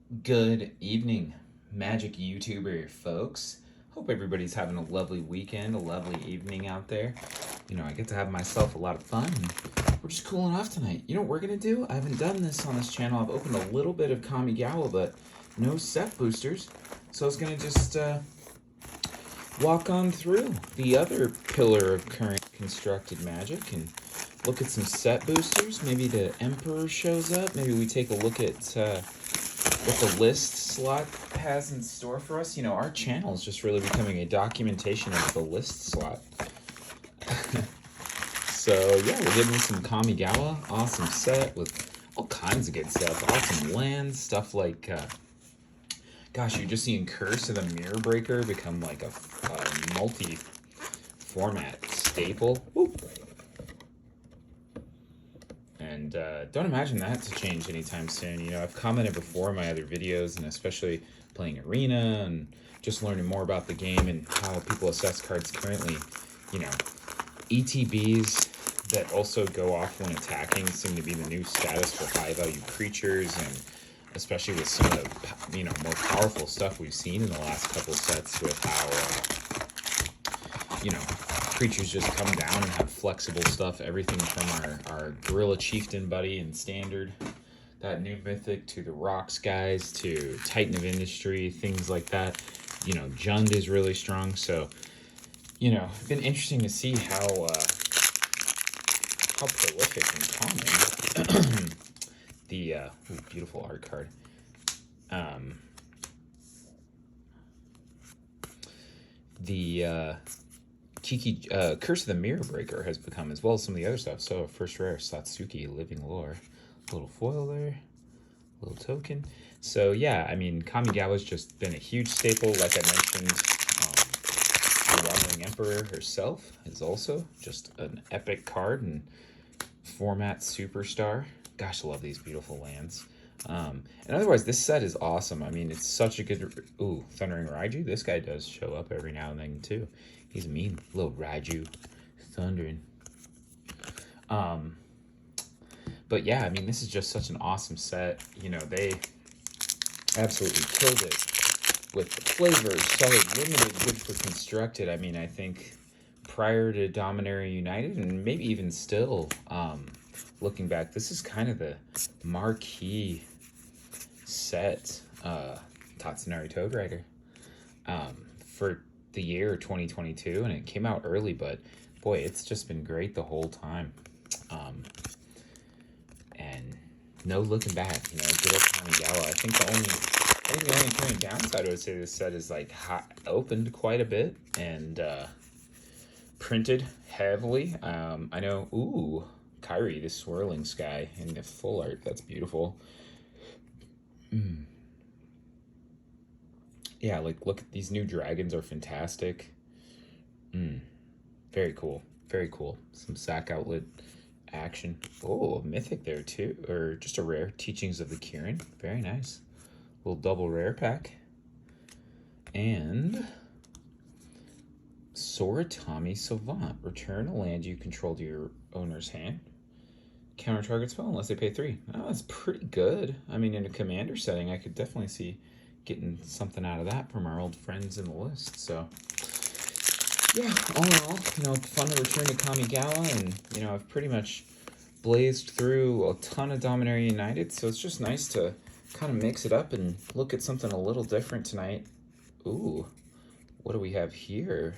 Good evening, Magic YouTuber folks. Hope everybody's having a lovely weekend, a lovely evening out there. I get to have myself a lot of fun. And we're just cooling off tonight. You know what we're going to do? I haven't done this on this channel. I've opened a little bit of Kamigawa, but no set boosters. So I was going to just walk on through the other pillar of current constructed magic and look at some set boosters. Maybe the Emperor shows up. Maybe we take a look at what the list slot has in store for us. Our channel is just really becoming a documentation of the list slot. So yeah, we're getting some Kamigawa. Awesome set with all kinds of good stuff. Awesome lands, stuff like gosh, you're just seeing Curse of the Mirror Breaker become like a multi-format staple. Woo. And don't imagine that to change anytime soon. I've commented before in my other videos, and especially playing Arena and just learning more about the game and how people assess cards currently. ETBs that also go off when attacking seem to be the new status for high-value creatures, and especially with some of the more powerful stuff we've seen in the last couple sets with how creatures just come down and have flexible stuff, everything from our Gorilla Chieftain buddy in Standard, that new mythic, to the Rocks guys, to Titan of Industry, things like that. Jund is really strong, so it's been interesting to see how prolific and common the beautiful art card. The Curse of the Mirror Breaker has become, as well as some of the other stuff. So first rare, Satsuki, Living Lore, little foil there, little token. So yeah, I mean, Kamigawa's just been a huge staple. Like I mentioned, the Wandering Emperor herself is also just an epic card and format superstar. Gosh, I love these beautiful lands. And otherwise, this set is awesome. I mean, it's such a good... Ooh, Thundering Raiju. This guy does show up every now and then, too. He's a mean little Raiju. Thundering. But yeah, I mean, this is just such an awesome set. They absolutely killed it with the flavors. Solid limited, good for constructed. I mean, I think prior to Dominaria United, and maybe even still, looking back, this is kind of the marquee set, Tatsunari Toad Rider, for the year 2022, and it came out early, but boy, it's just been great the whole time. And no looking back, good old Kamigawa. I think the only kind of downside I would say this set is like opened quite a bit and printed heavily. I know, ooh, Kyrie, the swirling sky in the full art. That's beautiful. Yeah, like look at these new dragons are fantastic. Very cool. Very cool. Some sack outlet action. Oh, mythic there too, or just a rare. Teachings of the Kirin. Very nice. Little double rare pack. And Soratami Savant. Return a land you control to your owner's hand. Counter target spell unless they pay 3. Oh, that's pretty good. I mean, in a commander setting, I could definitely see getting something out of that from our old friends in the list. So yeah, all in all, fun to return to Kamigawa, and I've pretty much blazed through a ton of Dominaria United, so it's just nice to kind of mix it up and look at something a little different tonight. Ooh, what do we have here?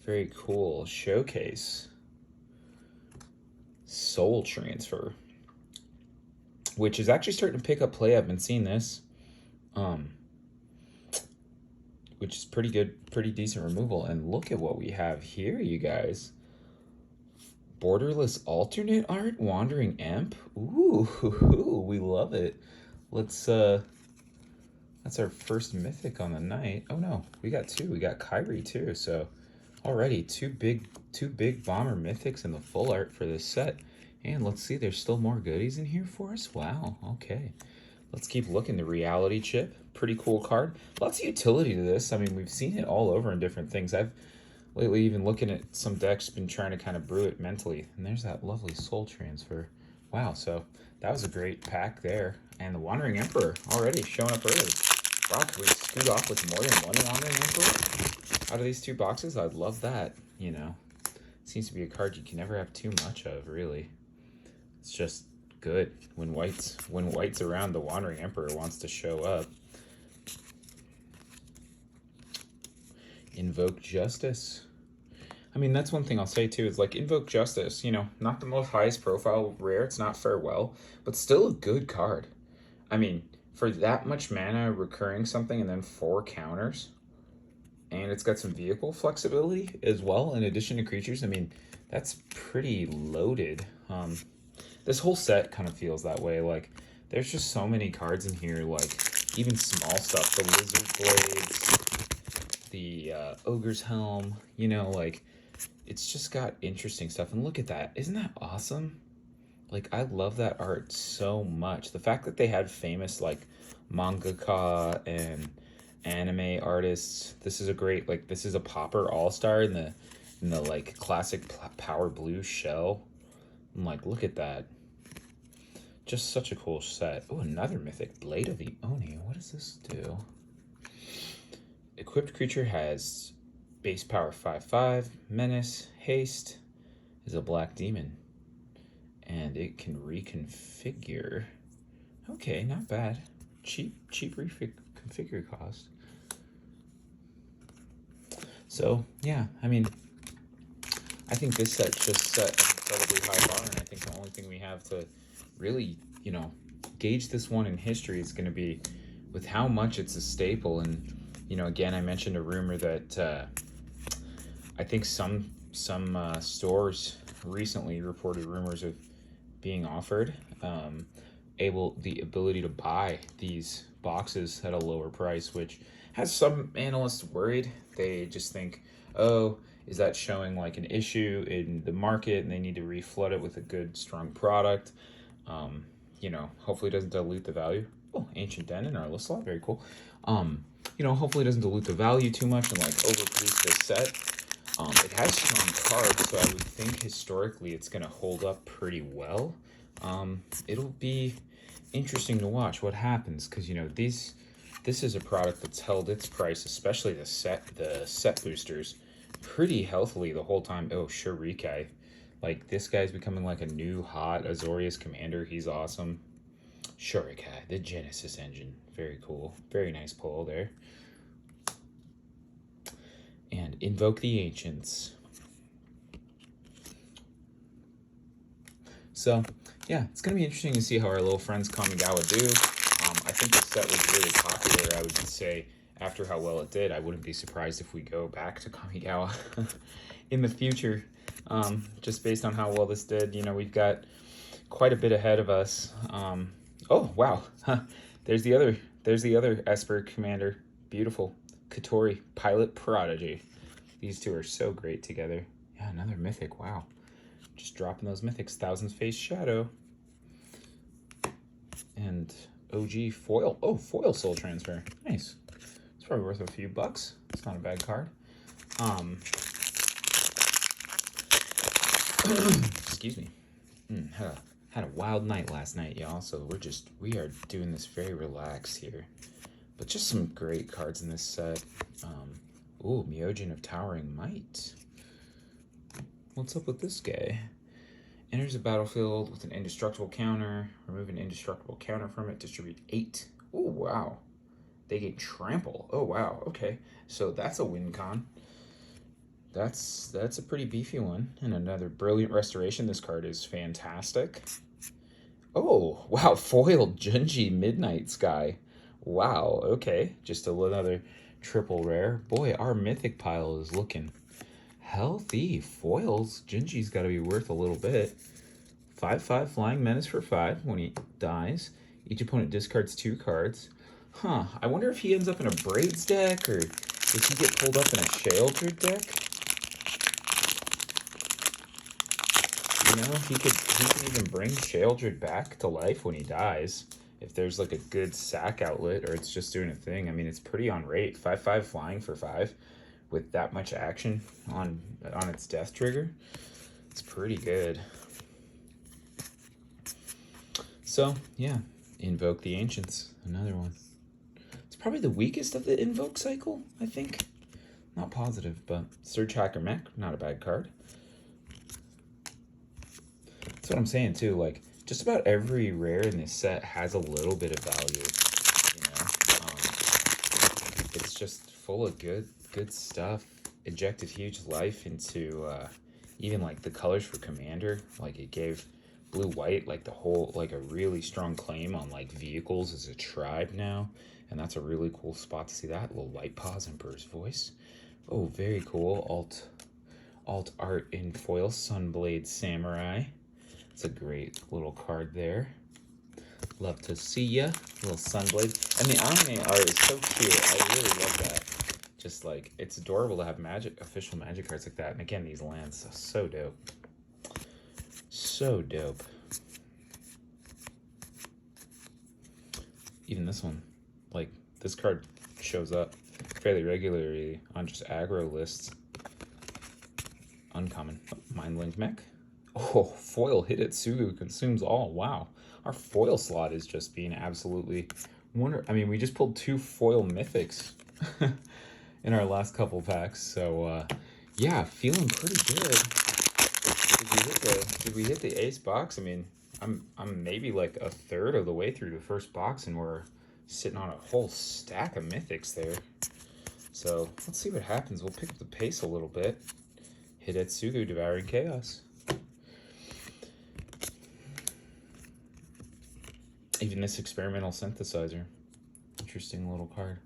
Very cool. Showcase. Soul Transfer, which is actually starting to pick up play. I've been seeing this, which is pretty good, pretty decent removal. And look at what we have here, you guys. Borderless alternate art, Wandering Imp. Ooh, we love it. Let's that's our first mythic on the night. Oh no, we got 2. We got Kyrie too. So already two big bomber mythics in the full art for this set. And let's see, there's still more goodies in here for us. Wow, okay. Let's keep looking. The Reality Chip, pretty cool card. Lots of utility to this. I mean, we've seen it all over in different things. I've lately even looking at some decks, been trying to kind of brew it mentally. And there's that lovely Soul Transfer. Wow, so that was a great pack there. And the Wandering Emperor already showing up early. Wow, can we scoot off with more than one Wandering Emperor out of these two boxes? I'd love that, you know. Seems to be a card you can never have too much of, really. It's just good. When white's around, the Wandering Emperor wants to show up. Invoke Justice. I mean, that's one thing I'll say too, is like Invoke Justice, you know, not the most highest profile rare, it's not Farewell, but still a good card. I mean, for that much mana, recurring something and then 4 counters, and it's got some vehicle flexibility as well, in addition to creatures, I mean, that's pretty loaded. This whole set kind of feels that way, like, there's just so many cards in here, like, even small stuff, the Lizard Blades, the Ogre's Helm, you know, like, it's just got interesting stuff. And look at that. Isn't that awesome? Like, I love that art so much. The fact that they had famous, like, mangaka and anime artists. This is a great, like, this is a Popper All-Star in the like, classic power blue shell. I'm like, look at that. Just such a cool set. Oh, another mythic. Blade of the Oni. What does this do? Equipped creature has base power 5/5, menace, haste, is a black demon. And it can reconfigure. Okay, not bad. Cheap reconfigure cost. So, yeah, I mean, I think this set just set an incredibly high bar, and I think the only thing we have to really, you know, gauge this one in history is going to be with how much it's a staple. And, you know, again, I mentioned a rumor that I think some stores recently reported rumors of being offered the ability to buy these boxes at a lower price, which has some analysts worried. They just think, oh, is that showing like an issue in the market and they need to reflood it with a good, strong product? You know, hopefully it doesn't dilute the value. Oh, Ancient Den in our list slot, very cool. You know, hopefully it doesn't dilute the value too much and like overproduce this set. It has strong cards, so I would think historically it's going to hold up pretty well. It'll be interesting to watch what happens, because, you know, this is a product that's held its price, especially the set boosters, pretty healthily the whole time. Oh, Shurikai. Like, this guy's becoming like a new hot Azorius commander. He's awesome. Shurikai, the Genesis engine. Very cool. Very nice pull there. And Invoke the Ancients. So, yeah, it's going to be interesting to see how our little friends Kamigawa do. I think the set was really popular. I would say after how well it did, I wouldn't be surprised if we go back to Kamigawa in the future. Just based on how well this did, you know, we've got quite a bit ahead of us. Oh, wow. There's the other Esper commander. Beautiful. Katori, Pilot Prodigy. These two are so great together. Yeah, another mythic. Wow. Just dropping those mythics. Thousand's Face Shadow. And OG foil. Oh, foil Soul Transfer. Nice. It's probably worth a few bucks. It's not a bad card. Excuse me. Had a wild night last night, y'all. So we are doing this very relaxed here. But just some great cards in this set. Ooh, Myojin of Towering Might. What's up with this guy? Enters the battlefield with an indestructible counter. Remove an indestructible counter from it. Distribute 8. Oh, wow. They get trample. Oh, wow. Okay. So that's a win con. That's a pretty beefy one. And another Brilliant Restoration. This card is fantastic. Oh, wow. Foiled Junji Midnight Sky. Wow, okay. Just another triple rare. Boy, our mythic pile is looking healthy. Foils. Junji's got to be worth a little bit. 5/5 Flying Menace for 5 when he dies. Each opponent discards 2 cards. Huh, I wonder if he ends up in a Braids deck, or does he get pulled up in a Sheoldred deck? You know, he can even bring Sheoldred back to life when he dies. If there's like a good sack outlet, or it's just doing a thing. I mean, it's pretty on rate. 5/5 flying for 5 with that much action on its death trigger. It's pretty good. So, yeah, Invoke the Ancients, another one. It's probably the weakest of the Invoke cycle, I think. Not positive, but Surge Hacker Mech, not a bad card. That's what I'm saying, too. Like, just about every rare in this set has a little bit of value, you know? It's just full of good stuff. Injected huge life into even, like, the colors for Commander. Like, it gave blue-white, like, the whole, like, a really strong claim on, like, vehicles as a tribe now. And that's a really cool spot to see that. Little White Paws, Emperor's Voice. Oh, very cool. Alt art in foil, Sunblade Samurai. It's a great little card there. Love to see ya. Little Sunblade. And the anime art is so cute. I really love that. Just like, it's adorable to have official Magic cards like that. And again, these lands are so dope. So dope. Even this one. Like, this card shows up fairly regularly on just aggro lists. Uncommon. Mind Link Mech. Oh, foil Hidetsugu consumes all. Wow. Our foil slot is just being absolutely I mean, we just pulled 2 foil mythics in our last couple packs. So, yeah, feeling pretty good. Did we hit the ace box? I mean, I'm maybe like a third of the way through the first box, and we're sitting on a whole stack of mythics there. So let's see what happens. We'll pick up the pace a little bit. Hidetsugu, Devouring Chaos. Even this Experimental Synthesizer. Interesting little card.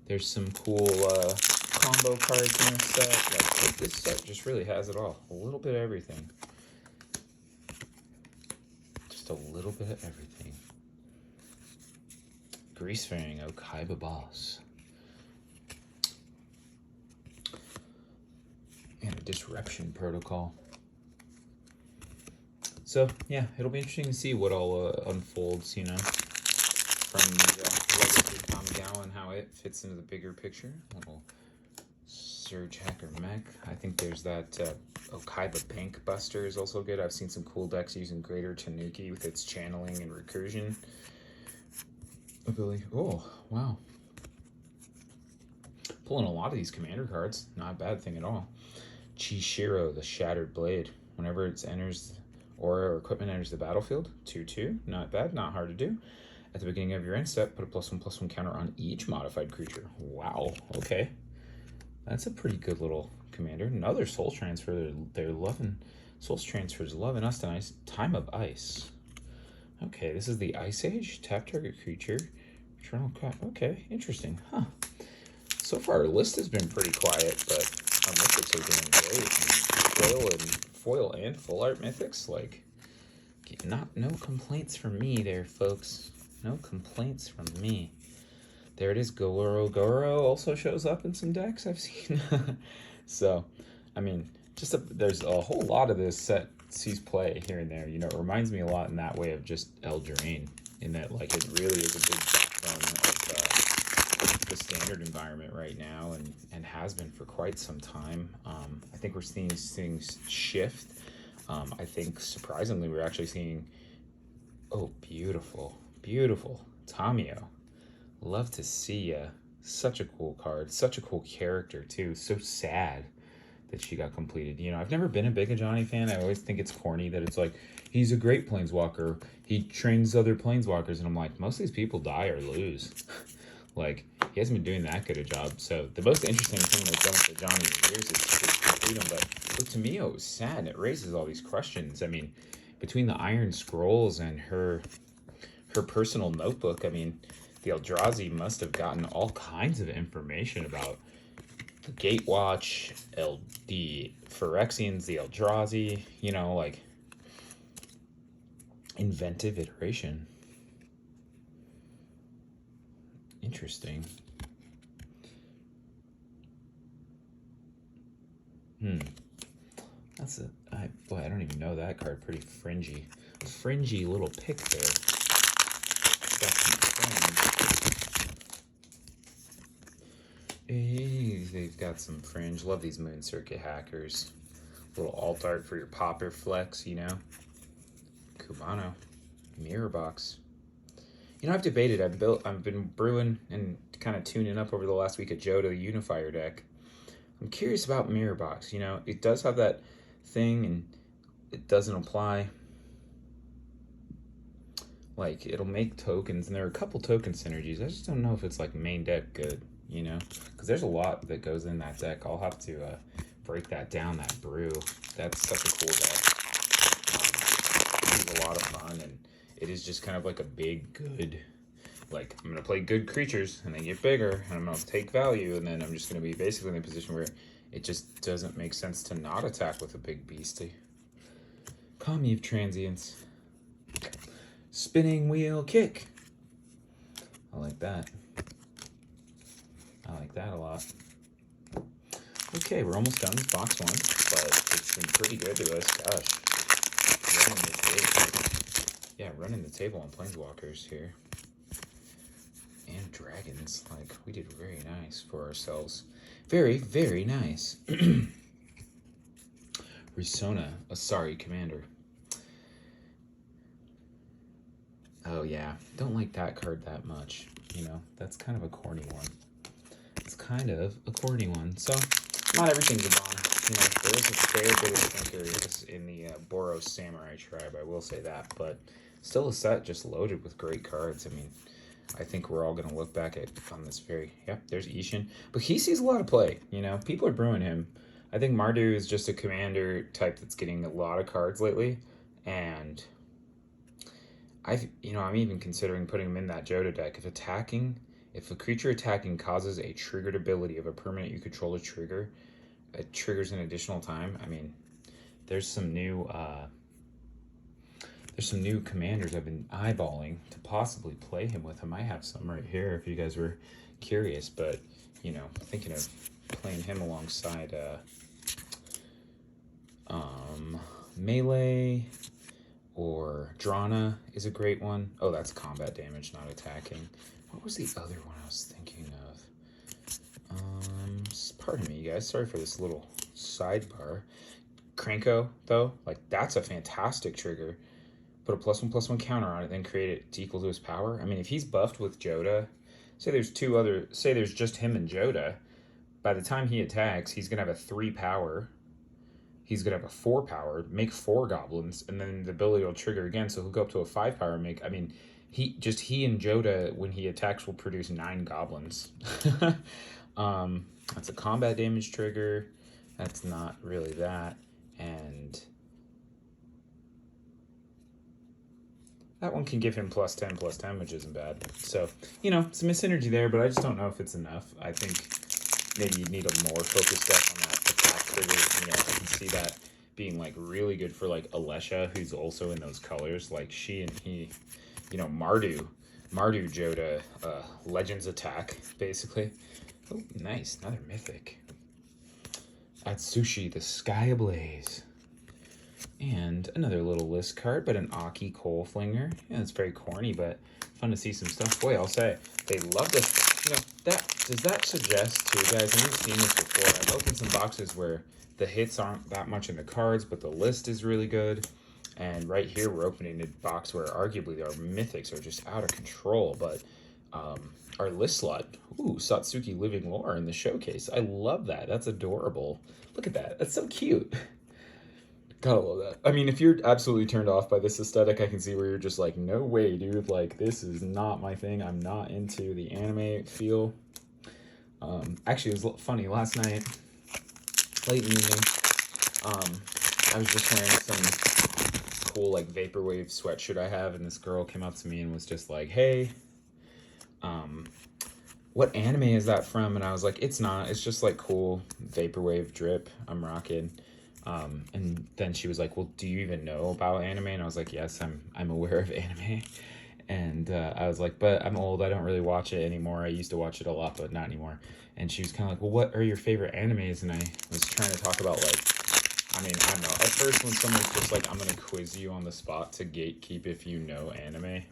There's some cool combo cards in this set. Like, this set just really has it all. A little bit of everything. Just a little bit of everything. Greasefaring Okaiba Boss. And a Disruption Protocol. So, yeah, it'll be interesting to see what all unfolds, you know, from the Legacy Kamigawa and how it fits into the bigger picture. Little Surge Hacker Mech. I think there's that Okaiba Bank Buster is also good. I've seen some cool decks using Greater Tanuki with its channeling and recursion ability. Oh, wow. Pulling a lot of these commander cards. Not a bad thing at all. Chishiro, the Shattered Blade. Whenever it enters or equipment enters the battlefield, 2/2. Not bad, not hard to do. At the beginning of your end step, put a +1/+1 counter on each modified creature. Wow, okay. That's a pretty good little commander. Another Soul Transfer. They're loving Soul Transfer's loving us tonight. Time of Ice. Okay, this is the Ice Age. Tap target creature. Eternal Crop. Okay, interesting. Huh. So far, our list has been pretty quiet, but our mythics are doing great. Foil and full art mythics, like, no complaints from me there, folks. No complaints from me. There it is. Goro also shows up in some decks I've seen. So, I mean, there's a whole lot of this set sees play here and there. You know, it reminds me a lot in that way of just Eldraine, in that, like, it really is a big backbone of the standard environment right now, and has been for quite some time. I think we're seeing things shift. I think, surprisingly, we're actually seeing, oh, beautiful Tamio. Love to see ya. Such a cool card, such a cool character too. So sad that she got completed. You know, I've never been a big Ajani fan. I always think it's corny that it's like, he's a great planeswalker, he trains other planeswalkers, and I'm like, most of these people die or lose. Like, he hasn't been doing that good a job. So the most interesting thing that's done with Ajani in years is complete him. But look, to me, it was sad, and it raises all these questions. I mean, between the Iron Scrolls and her personal notebook, I mean, the Eldrazi must have gotten all kinds of information about the Gatewatch, the Phyrexians, the Eldrazi, you know, like, inventive iteration. Interesting. That's boy, I don't even know that card. Pretty fringy. Fringy little pick there. Got some fringe. Hey, they've got some fringe. Love these Moon Circuit hackers. Little alt art for your popper flex, you know. Cubano. Mirror box. You know, I've debated. I've been brewing and kind of tuning up over the last week a Joda Unifier deck. I'm curious about Mirror box. You know, it does have that thing, and it doesn't apply. Like, it'll make tokens, and there are a couple token synergies. I just don't know if it's like main deck good. You know, because there's a lot that goes in that deck. I'll have to break that down. That brew. That's such a cool deck. It's a lot of fun, and it is just kind of like a big, good, like, I'm going to play good creatures, and they get bigger, and I'm going to take value, and then I'm just going to be basically in a position where it just doesn't make sense to not attack with a big beastie. Kami of Transience. Spinning Wheel Kick. I like that. I like that a lot. Okay, we're almost done with box 1, but it's been pretty good to us. Gosh. Running the table on Planeswalkers here. And Dragons. Like, we did very nice for ourselves. Very, very nice. Risona, Asari Commander. Oh, yeah. Don't like that card that much. You know, that's kind of a corny one. It's kind of a corny one. So, not everything's a bomb. You know, there is a fair bit of thinkers in the Boros Samurai tribe, I will say that. But still a set just loaded with great cards. I mean, I think we're all going to look back on this very... Yep, there's Ishin. But he sees a lot of play, you know. People are brewing him. I think Mardu is just a commander type that's getting a lot of cards lately. And I'm even considering putting him in that Joda deck. If a creature attacking causes a triggered ability of a permanent you control to trigger, it triggers an additional time. I mean, there's some new commanders I've been eyeballing to possibly play him with. I might have some right here if you guys were curious, but, you know, thinking of playing him alongside Melee or Drana is a great one. Oh, that's combat damage, not attacking. What was the other one I was thinking of? Pardon me, you guys. Sorry for this little sidebar. Krenko, though, like, that's a fantastic trigger. Put a +1/+1 counter on it, then create it to equal to his power. I mean, if he's buffed with Joda, say there's just him and Joda, by the time he attacks, he's going to have a 3 power. He's going to have a 4 power, make 4 goblins, and then the ability will trigger again, so he'll go up to a 5 power and make, I mean, he and Joda, when he attacks, will produce 9 goblins. That's a combat damage trigger. That's not really that. And that one can give him +10/+10, which isn't bad. So, you know, some synergy there, but I just don't know if it's enough. I think maybe you need a more focused deck on that attack trigger. You know, I can see that being, like, really good for, like, Alesha, who's also in those colors. Like, she and he, you know, Mardu Joda, Legends attack, basically. Oh, nice. Another mythic. Atsushi, the Sky Ablaze. And another little list card, but an Aki Coal Flinger. Yeah, it's very corny, but fun to see some stuff. Boy, I'll say, they love this. You know, does that suggest, too, guys, and we've seen this before, I've opened some boxes where the hits aren't that much in the cards, but the list is really good. And right here, we're opening a box where arguably our mythics are just out of control, but our list slot, ooh, Satsuki Living Lore in the showcase. I love that. That's adorable. Look at that. That's so cute. Gotta love that. I mean, if you're absolutely turned off by this aesthetic, I can see where you're just like, no way, dude. Like, this is not my thing. I'm not into the anime feel. Actually, it was funny. Last night, late in the evening, I was just wearing some cool, like, vaporwave sweatshirt I have, and this girl came up to me and was just like, hey, what anime is that from? And I was like, it's not. It's just, like, cool vaporwave drip I'm rocking. And then she was like, well, do you even know about anime? And I was like, yes, I'm aware of anime. And I was like, but I'm old. I don't really watch it anymore. I used to watch it a lot, but not anymore. And she was kind of like, well, what are your favorite animes? And I was trying to talk about, like, I mean, I don't know. At first, when someone's just like, I'm going to quiz you on the spot to gatekeep if you know anime.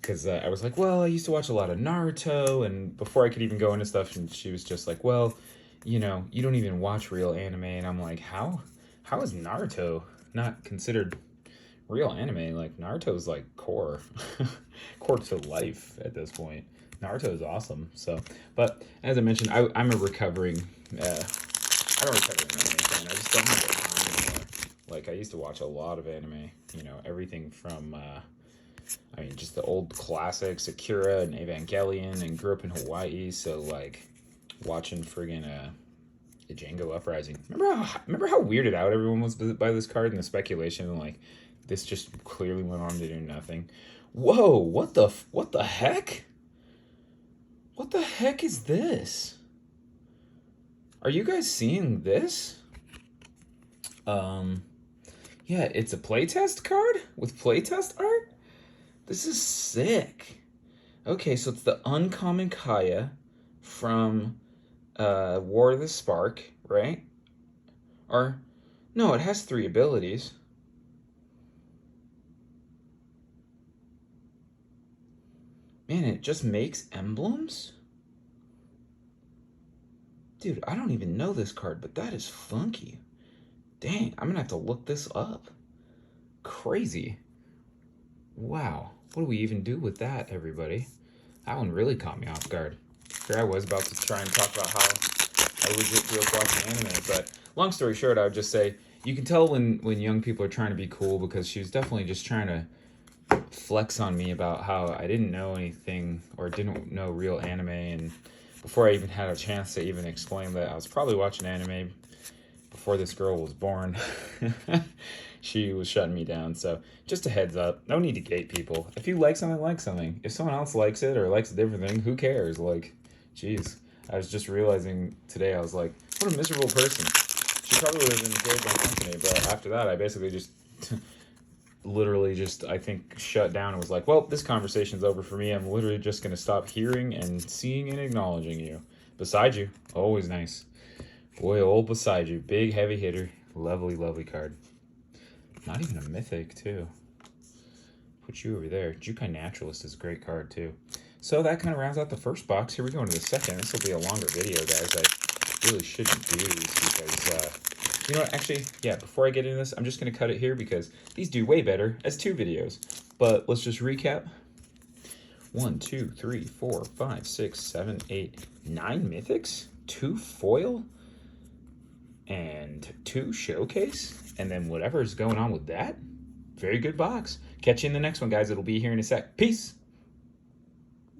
Because I was like, well, I used to watch a lot of Naruto. And before I could even go into stuff, and she was just like, well, you know, you don't even watch real anime. And I'm like, how is Naruto not considered real anime. Like, Naruto's like core. Core to life at this point. Naruto is awesome. So, but as I mentioned, I'm a recovering, I don't recover anime fan. I just don't have the time anymore. Like, I used to watch a lot of anime, you know, everything from, I mean, just the old classics, Akira and Evangelion, and grew up in Hawaii, so, like, watching friggin', the Django Uprising. Remember how weirded out everyone was by this card and the speculation, and, like, this just clearly went on to do nothing. Whoa, what the heck? What the heck is this? Are you guys seeing this? Yeah, it's a playtest card with playtest art? This is sick. Okay, so it's the uncommon Kaya from War of the Spark, right? Or, no, it has 3 abilities. Man, it just makes emblems? Dude, I don't even know this card, but that is funky. Dang, I'm gonna have to look this up. Crazy. Wow. What do we even do with that, everybody? That one really caught me off guard. Here I was about to try and talk about how I legit grew up watching anime, but long story short, I would just say, you can tell when young people are trying to be cool, because she was definitely just trying to flex on me about how I didn't know anything or didn't know real anime, and before I even had a chance to even explain that I was probably watching anime before this girl was born. She was shutting me down. So just a heads up, no need to gate people. If you like something, like something. If someone else likes it or likes a different thing, who cares? Like, geez, I was just realizing today, I was like, what a miserable person. She probably would have enjoyed my company, but after that, I basically just literally just, I think, shut down and was like, well, this conversation's over for me. I'm literally just going to stop hearing and seeing and acknowledging you. Beside you, always nice. Boy, old beside you, big heavy hitter, lovely, lovely card. Not even a mythic, too. Put you over there. Jukai Naturalist is a great card, too. So that kind of rounds out the first box. Here we go into the second. This will be a longer video, guys. I really shouldn't do these because, you know what? Actually, yeah, before I get into this, I'm just going to cut it here because these do way better as 2 videos. But let's just recap. 1, 2, 3, 4, 5, 6, 7, 8, 9 mythics, 2 foil, and 2 showcase, and then whatever's going on with that, very good box. Catch you in the next one, guys. It'll be here in a sec. Peace.